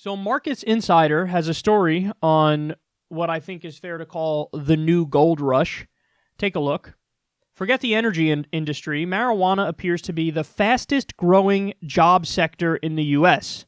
So Markets Insider has a story on what I think is fair to call the new gold rush. Take a look. Forget the energy industry. Marijuana appears to be the fastest growing job sector in the U.S.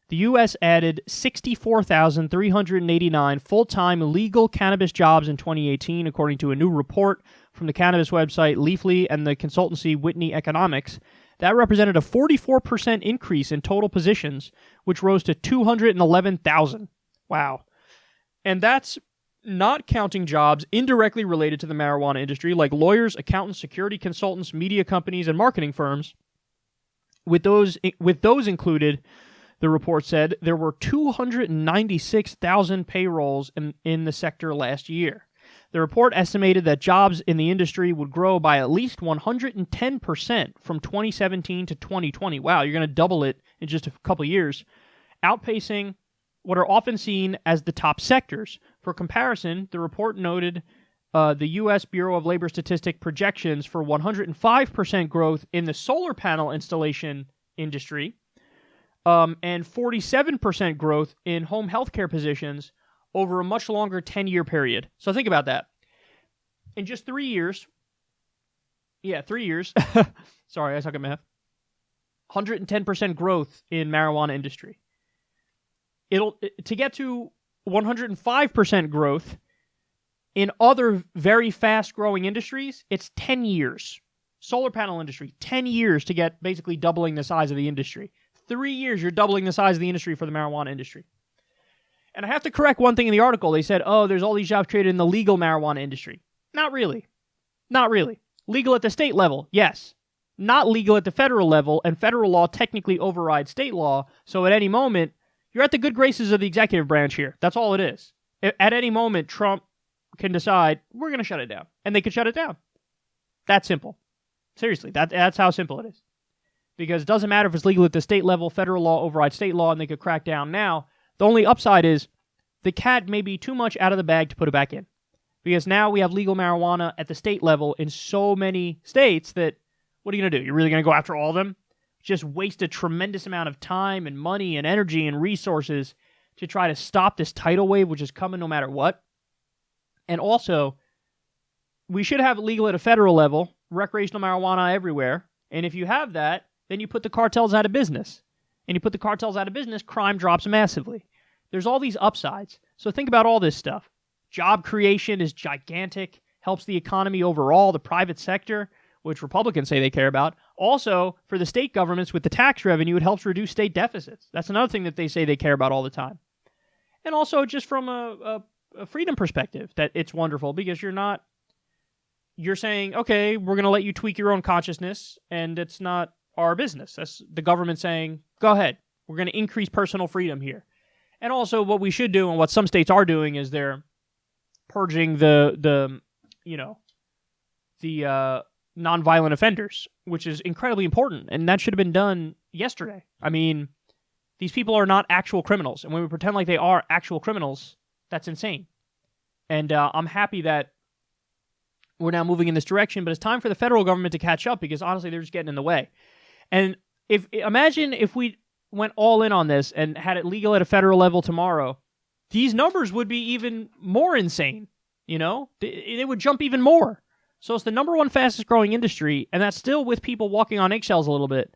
The U.S. added 64,389 full-time legal cannabis jobs in 2018, according to a new report from the cannabis website Leafly and the consultancy Whitney Economics. That represented a 44% increase in total positions, which rose to 211,000. Wow. And that's not counting jobs indirectly related to the marijuana industry, like lawyers, accountants, security consultants, media companies, and marketing firms. With those included, the report said, there were 296,000 payrolls in the sector last year. The report estimated that jobs in the industry would grow by at least 110% from 2017 to 2020. Wow, you're going to double it in just a couple of years, outpacing what are often seen as the top sectors. For comparison, the report noted the U.S. Bureau of Labor Statistics projections for 105% growth in the solar panel installation industry and 47% growth in home healthcare positions over a much longer 10-year period. So think about that. In just 3 years, 3 years, sorry, I suck at math, 110% growth in marijuana industry. To get to 105% growth in other very fast-growing industries, it's 10 years. Solar panel industry, 10 years to get basically doubling the size of the industry. 3 years, you're doubling the size of the industry for the marijuana industry. And I have to correct one thing in the article. They said, there's all these jobs created in the legal marijuana industry. Not really. Not really. Legal at the state level, yes. Not legal at the federal level, and federal law technically overrides state law, so at any moment, you're at the good graces of the executive branch here. That's all it is. At any moment, Trump can decide, we're going to shut it down. And they could shut it down. That simple. Seriously, that's how simple it is. Because it doesn't matter if it's legal at the state level, federal law overrides state law, and they could crack down now. The only upside is the cat may be too much out of the bag to put it back in. Because now we have legal marijuana at the state level in so many states that, what are you going to do? You're really going to go after all of them? Just waste a tremendous amount of time and money and energy and resources to try to stop this tidal wave, which is coming no matter what. And also, we should have it legal at a federal level, recreational marijuana everywhere. And if you have that, then you put the cartels out of business. And you put the cartels out of business, crime drops massively. There's all these upsides. So think about all this stuff. Job creation is gigantic, helps the economy overall, the private sector, which Republicans say they care about. Also, for the state governments with the tax revenue, it helps reduce state deficits. That's another thing that they say they care about all the time. And also, just from a freedom perspective, that it's wonderful because you're saying, okay, we're going to let you tweak your own consciousness, and it's not our business. That's the government saying, go ahead. We're going to increase personal freedom here. And also, what we should do, and what some states are doing, is they're purging the nonviolent offenders, which is incredibly important, and that should have been done yesterday. I mean, these people are not actual criminals, and when we pretend like they are actual criminals, that's insane. And I'm happy that we're now moving in this direction, but it's time for the federal government to catch up because, honestly, they're just getting in the way. And imagine if we went all in on this and had it legal at a federal level tomorrow, these numbers would be even more insane, you know? They would jump even more. So it's the number one fastest growing industry, and that's still with people walking on eggshells a little bit.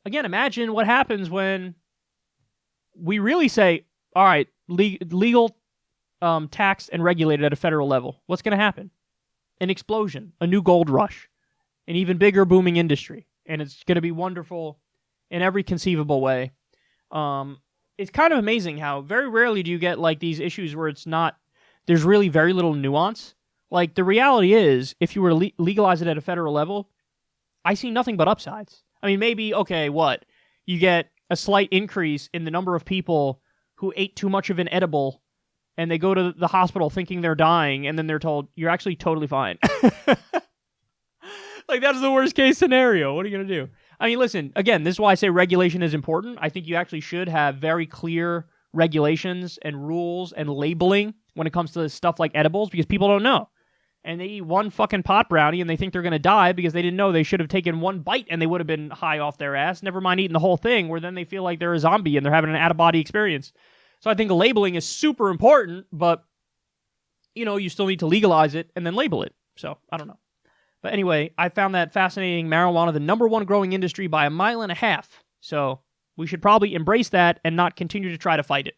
Again, imagine what happens when we really say, all right, legal, taxed, and regulated at a federal level. What's going to happen? An explosion, a new gold rush, an even bigger booming industry, and it's going to be wonderful in every conceivable way. It's kind of amazing how very rarely do you get like these issues where there's really very little nuance. Like, the reality is, if you were to legalize it at a federal level, I see nothing but upsides. I mean, maybe, okay, what? You get a slight increase in the number of people who ate too much of an edible, and they go to the hospital thinking they're dying, and then they're told, you're actually totally fine. Like, that's the worst case scenario. What are you going to do? I mean, listen, again, this is why I say regulation is important. I think you actually should have very clear regulations and rules and labeling when it comes to stuff like edibles, because people don't know. and they eat one fucking pot brownie and they think they're going to die because they didn't know they should have taken one bite and they would have been high off their ass, never mind eating the whole thing, where then they feel like they're a zombie and they're having an out-of-body experience. So I think labeling is super important, but, you still need to legalize it and then label it. So, I don't know. But anyway, I found that fascinating. Marijuana, the number one growing industry by a mile and a half. So we should probably embrace that and not continue to try to fight it.